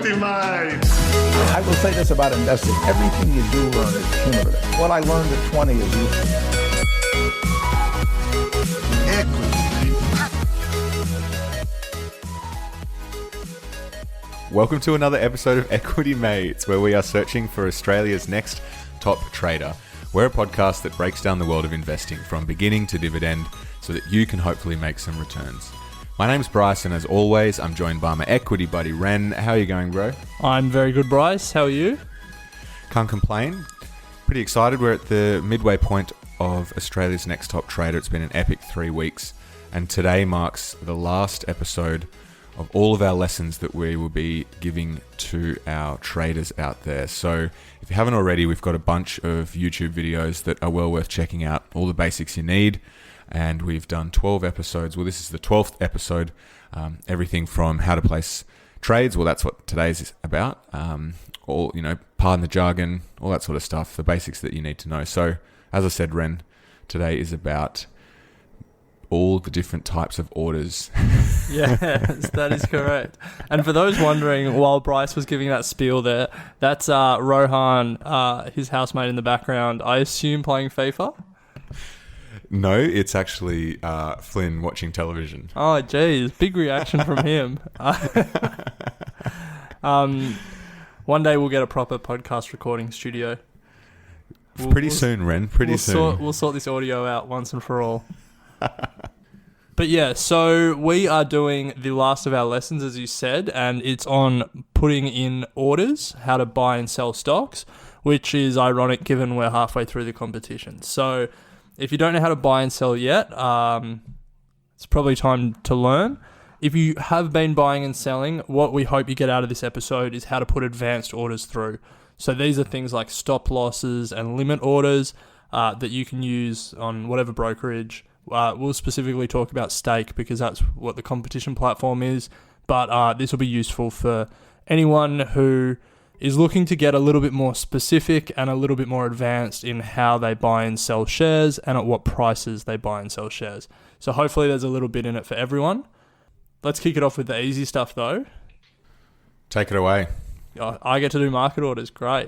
Equity Mate. I will say this about investing. Everything you do learn is cumulative. What I learned at 20 is useful. Equity Mate. Welcome to another episode of Equity Mates, where we are searching for Australia's next top trader. We're a podcast that breaks down the world of investing from beginning to dividend so that you can hopefully make some returns. My name's Bryce, and as always, I'm joined by my equity buddy, Ren. How are you going, bro? I'm very good, Bryce. How are you? Can't complain. Pretty excited. We're at the midway point of Australia's next top trader. It's been an epic 3 weeks, and today marks the last episode of all of our lessons that we will be giving to our traders out there. So if you haven't already, we've got a bunch of YouTube videos that are well worth checking out, all the basics you need. And we've done 12 episodes. Well, this is the 12th episode. Everything from how to place trades. Well, that's what today's is about. All, pardon the jargon, all that sort of stuff, the basics that you need to know. So as I said, Ren, today is about all the different types of orders. Yes, that is correct. And for those wondering, while Bryce was giving that spiel there, that's Rohan, his housemate in the background, I assume playing FIFA? No, it's actually Flynn watching television. Oh, geez. Big reaction from him. One day we'll get a proper podcast recording studio. Pretty soon, Ren. Pretty soon. We'll sort this audio out once and for all. But yeah, so we are doing the last of our lessons, as you said, and it's on putting in orders, how to buy and sell stocks, which is ironic given we're halfway through the competition. So if you don't know how to buy and sell yet, it's probably time to learn. If you have been buying and selling, what we hope you get out of this episode is how to put advanced orders through. So these are things like stop losses and limit orders that you can use on whatever brokerage. We'll specifically talk about Stake because that's what the competition platform is, but this will be useful for anyone who is looking to get a little bit more specific and a little bit more advanced in how they buy and sell shares and at what prices they buy and sell shares. So hopefully there's a little bit in it for everyone. Let's kick it off with the easy stuff though. Take it away. I get to do market orders. Great.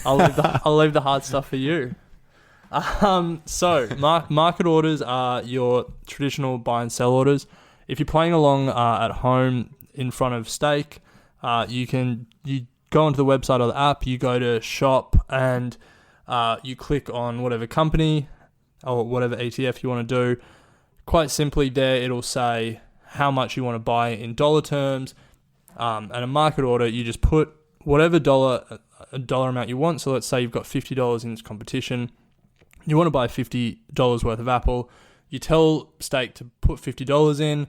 I'll leave the hard stuff for you. So market orders are your traditional buy and sell orders. If you're playing along at home in front of Stake, you go onto the website or the app, you go to shop and you click on whatever company or whatever ETF you want to do. Quite simply there, it'll say how much you want to buy in dollar terms. And a market order, you just put whatever dollar amount you want. So let's say you've got $50 in this competition. You want to buy $50 worth of Apple. You tell Stake to put $50 in.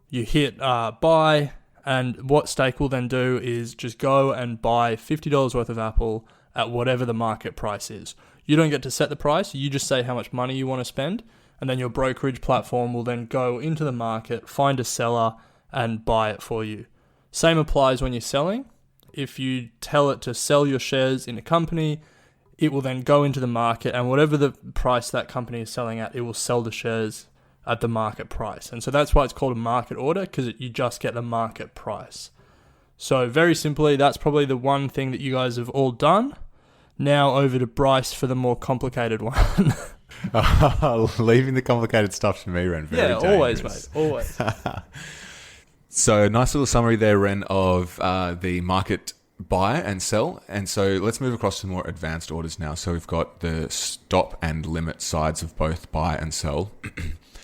You hit buy. And what Stake will then do is just go and buy $50 worth of Apple at whatever the market price is. You don't get to set the price. You just say how much money you want to spend. And then your brokerage platform will then go into the market, find a seller, and buy it for you. Same applies when you're selling. If you tell it to sell your shares in a company, it will then go into the market, and whatever the price that company is selling at, it will sell the shares at the market price. And so that's why it's called a market order, because you just get the market price. So very simply, that's probably the one thing that you guys have all done. Now over to Bryce for the more complicated one. Leaving the complicated stuff to me, Ren. Very dangerous. Always, mate. Always. So nice little summary there, Ren, of the market buy and sell. And so let's move across to more advanced orders now. So we've got the stop and limit sides of both buy and sell.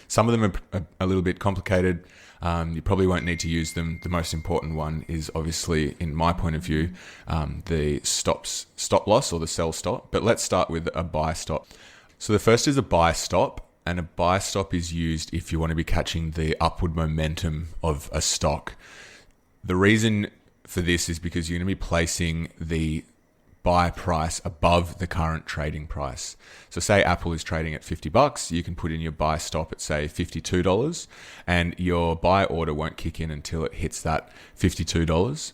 Some of them are a little bit complicated. You probably won't need to use them. The most important one is obviously, in my point of view, the stop loss or the sell stop. But let's start with a buy stop. So the first is a buy stop. And a buy stop is used if you want to be catching the upward momentum of a stock. The reason for this is because you're going to be placing the buy price above the current trading price. So say Apple is trading at $50, you can put in your buy stop at say $52, and your buy order won't kick in until it hits that $52.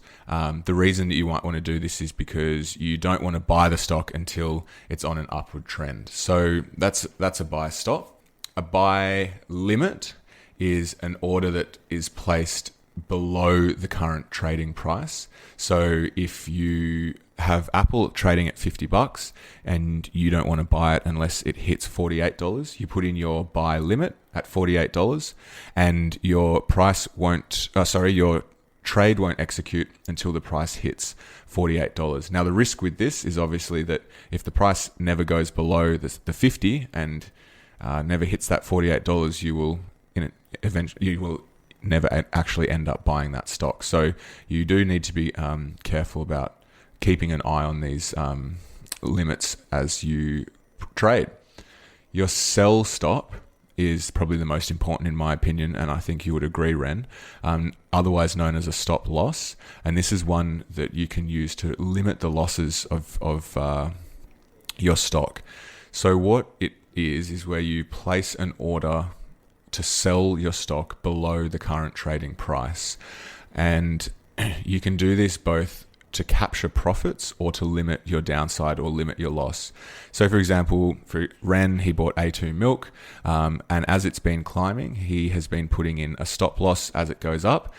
The reason that you might want to do this is because you don't want to buy the stock until it's on an upward trend. So that's a buy stop. A buy limit is an order that is placed below the current trading price. So if you have Apple trading at $50 and you don't want to buy it unless it hits $48, you put in your buy limit at $48 and your your trade won't execute until the price hits $48. Now, the risk with this is obviously that if the price never goes below the 50 and never hits that $48, you will never actually end up buying that stock. So you do need to be careful about keeping an eye on these limits as you trade. Your sell stop is probably the most important in my opinion, and I think you would agree, Ren, otherwise known as a stop loss. And this is one that you can use to limit the losses of your stock. So what it is where you place an order to sell your stock below the current trading price. And you can do this both to capture profits or to limit your downside or limit your loss. So for example, for Ren, he bought A2 milk, and as it's been climbing, he has been putting in a stop loss as it goes up,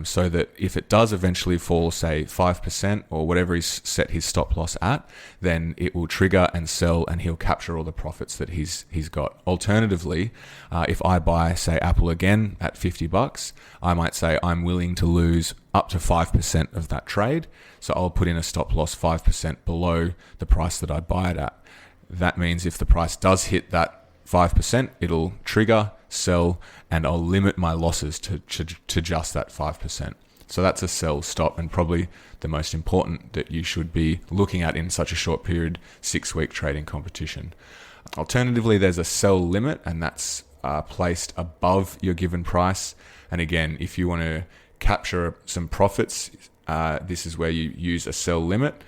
so that if it does eventually fall, say 5% or whatever he's set his stop loss at, then it will trigger and sell and he'll capture all the profits that he's got. Alternatively, if I buy, say, Apple again at $50, I might say I'm willing to lose up to 5% of that trade. So I'll put in a stop loss 5% below the price that I buy it at. That means if the price does hit that 5%, it'll trigger, sell, and I'll limit my losses to just that 5%. So that's a sell stop, and probably the most important that you should be looking at in such a short period, 6-week trading competition. Alternatively, there's a sell limit, and that's placed above your given price. And again, if you want to capture some profits, this is where you use a sell limit.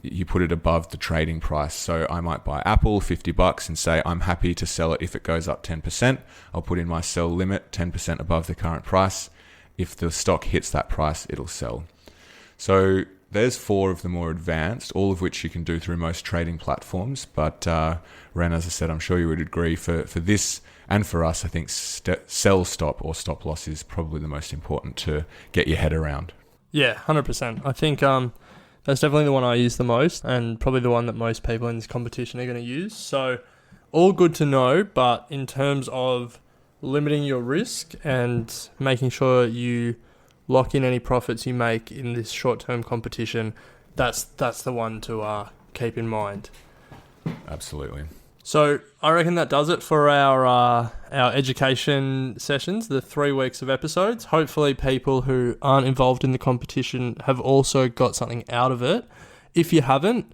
You put it above the trading price. So I might buy Apple $50 and say I'm happy to sell it if it goes up 10%. I'll put in my sell limit 10% above the current price. If the stock hits that price, it'll sell. So there's 4 of the more advanced, all of which you can do through most trading platforms. But Ren, as I said, I'm sure you would agree for this and for us, I think sell stop or stop loss is probably the most important to get your head around. Yeah, 100%. I think that's definitely the one I use the most, and probably the one that most people in this competition are going to use. So all good to know, but in terms of limiting your risk and making sure you lock in any profits you make in this short-term competition, that's the one to keep in mind. Absolutely. So I reckon that does it for our education sessions, the 3 weeks of episodes. Hopefully people who aren't involved in the competition have also got something out of it. If you haven't,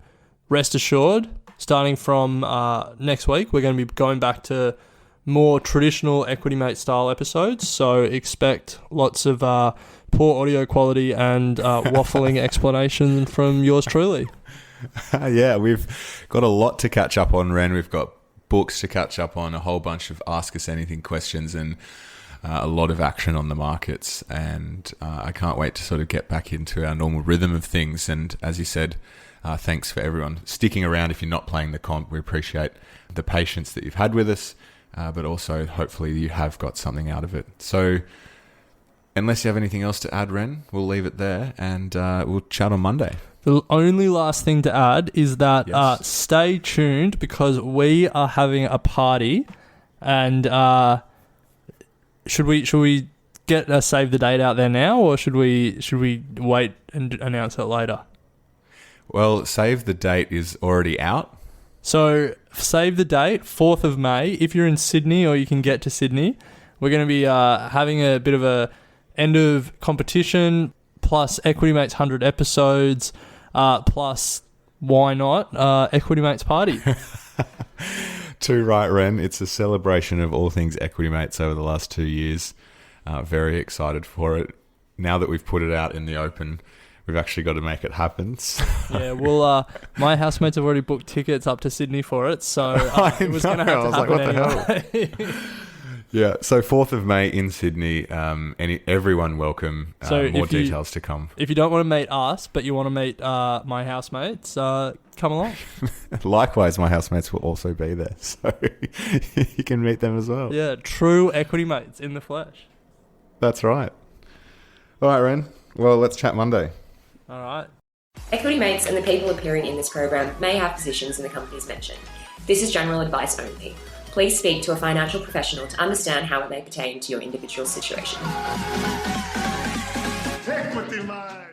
rest assured, starting from next week, we're going to be going back to more traditional Equity Mate style episodes. So expect lots of poor audio quality and waffling explanation from yours truly. Yeah, we've got a lot to catch up on, Ren. We've got books to catch up on, a whole bunch of Ask Us Anything questions, and a lot of action on the markets. And I can't wait to sort of get back into our normal rhythm of things. And as you said, thanks for everyone sticking around. If you're not playing the comp, we appreciate the patience that you've had with us, but also hopefully you have got something out of it. So unless you have anything else to add, Ren, we'll leave it there, and we'll chat on Monday. The only last thing to add is that Yes. stay tuned, because we are having a party, and should we get a save the date out there now, or should we wait and announce it later? Well, save the date is already out. So save the date, 4th of May. If you're in Sydney or you can get to Sydney, we're going to be having a bit of a end of competition, plus Equity Mates 100 episodes, plus why not Equity Mates party. Too right, Ren. It's a celebration of all things Equity Mates over the last 2 years. Very excited for it. Now that we've put it out in the open, we've actually got to make it happen. Yeah, well, my housemates have already booked tickets up to Sydney for it, so it was going to have to happen anyway. Yeah, so 4th of May in Sydney. Everyone welcome. So more details to come. If you don't want to meet us, but you want to meet my housemates, come along. Likewise, my housemates will also be there, so you can meet them as well. Yeah, true Equity Mates in the flesh. That's right. All right, Ren. Well, let's chat Monday. All right. Equity Mates and the people appearing in this program may have positions in the companies mentioned. This is general advice only. Please speak to a financial professional to understand how it may pertain to your individual situation. Equity Mate.